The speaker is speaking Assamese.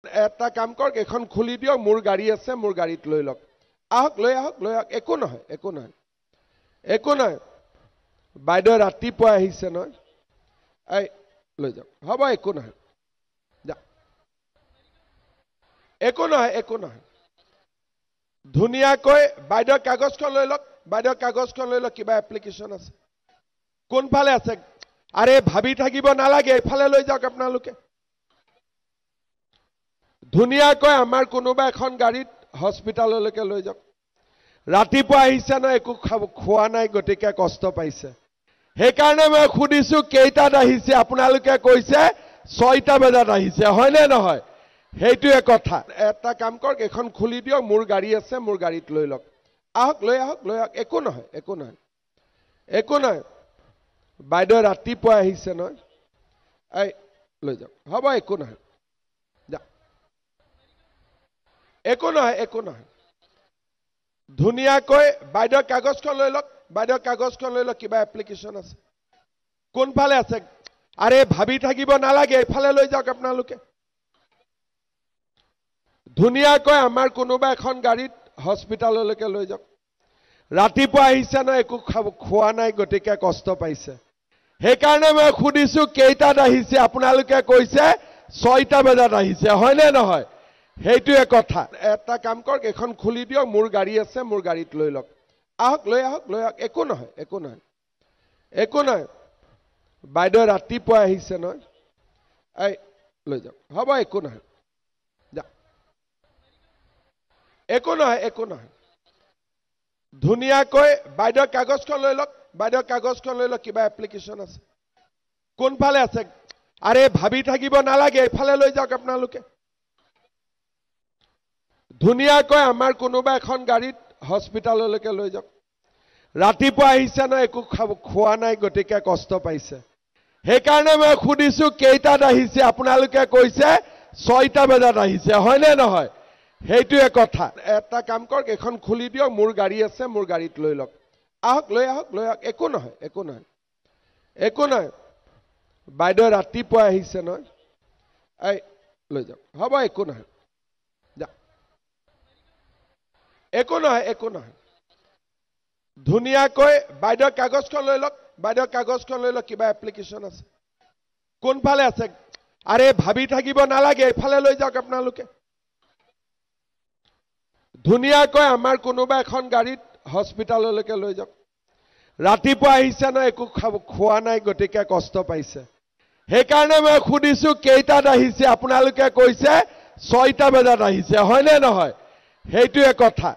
এটা কাম কৰক এখন খুলি দিয়ক মোৰ গাড়ী আছে মোৰ গাড়ীত লৈ লওক আহক লৈ একো নহয় বাইদেউ ৰাতিপুৱা আহিছে নহয় এই লৈ যাওক হ'ব একো নহয় যা একো নহয় ধুনীয়াকৈ বাইদেউ কাগজখন লৈ লওক কিবা এপ্লিকেশ্যন আছে কোনফালে আছে আৰে ভাবি থাকিব নালাগে এইফালে লৈ যাওক আপোনালোকে ধুনীয়াকৈ আমাৰ কোনোবা এখন গাড়ীত হস্পিটাললৈকে লৈ যাওক ৰাতিপুৱা আহিছে ন একো খোৱা নাই গতিকে কষ্ট পাইছে সেইকাৰণে মই খুদিছো কেইটাত আহিছে আপোনালোকে কৈছে 6টা বজাত আহিছে হয় নে নহয় সেইটোৱে কথা এটা কাম কৰক এখন খুলি দিয়ক মোৰ গাড়ী আছে মোৰ গাড়ীত লৈ লওক আহক লৈ একো নহয় বাইদেউ ৰাতিপুৱা আহিছে নহয় এই লৈ যাওক হ'ব একো নহয় যা একো নহয় ধুনীয়াকৈ বাইদেউ কাগজখন লৈ লওক কিবা এপ্লিকেশ্যন আছে কোনফালে আছে আৰে ভাবি থাকিব নালাগে এইফালে লৈ যাওক আপোনালোকে ধুনীয়াকৈ আমাৰ কোনোবা এখন গাড়ীত হস্পিটাললৈকে লৈ যাওক ৰাতিপুৱা আহিছে ন একো খোৱা নাই গতিকে কষ্ট পাইছে সেইকাৰণে মই খুদিছো কেইটাত আহিছে আপোনালোকে কৈছে 6টা বজাত আহিছে হয় নে নহয় সেইটোৱে কথা এটা কাম কৰক এখন খুলি দিয়ক মোৰ গাড়ী আছে মোৰ গাড়ীত লৈ লওক আহক লৈ একো নহয় বাইদেউ ৰাতিপুৱা আহিছে নহয় এই লৈ যাওক হ'ব একো নহয় যা একো নহয় ধুনীয়াকৈ বাইদেউ কাগজখন লৈ লওক কিবা এপ্লিকেশ্যন আছে কোনফালে আছে আৰে ভাবি থাকিব নালাগে এইফালে লৈ যাওক আপোনালোকে ধুনীয়াকৈ আমাৰ কোনোবা এখন গাড়ীত হস্পিটাললৈকে লৈ যাওক ৰাতিপুৱা আহিছে ন একো খোৱা নাই গতিকে কষ্ট পাইছে সেইকাৰণে মই খুদিছো কেইটাত আহিছে আপোনালোকে কৈছে 6টা বজাত আহিছে হয় নে নহয় সেইটোৱে কথা এটা কাম কৰক এখন খুলি দিয়ক মোৰ গাড়ী আছে মোৰ গাড়ীত লৈ লওক আহক লৈ একো নহয় বাইদেউ ৰাতিপুৱা আহিছে নহয় এই লৈ যাওক হ'ব একো নহয় যা একো নহয় ধুনীয়াকৈ বাইদেউ কাগজখন লৈ লওক কিবা এপ্লিকেশ্যন আছে কোনফালে আছে আৰে ভাবি থাকিব নালাগে এইফালে লৈ যাওক আপোনালোকে ধুনীয়াকৈ আমাৰ কোনোবা এখন গাড়ীত হস্পিটাললৈকে লৈ যাওক ৰাতিপুৱা আহিছে ন একো খোৱা নাই গতিকে কষ্ট পাইছে সেইকাৰণে মই খুদিছো কেইটাত আহিছে আপোনালোকে কৈছে 6টা বজাত আহিছে হয় নে নহয় সেইটোৱে কথা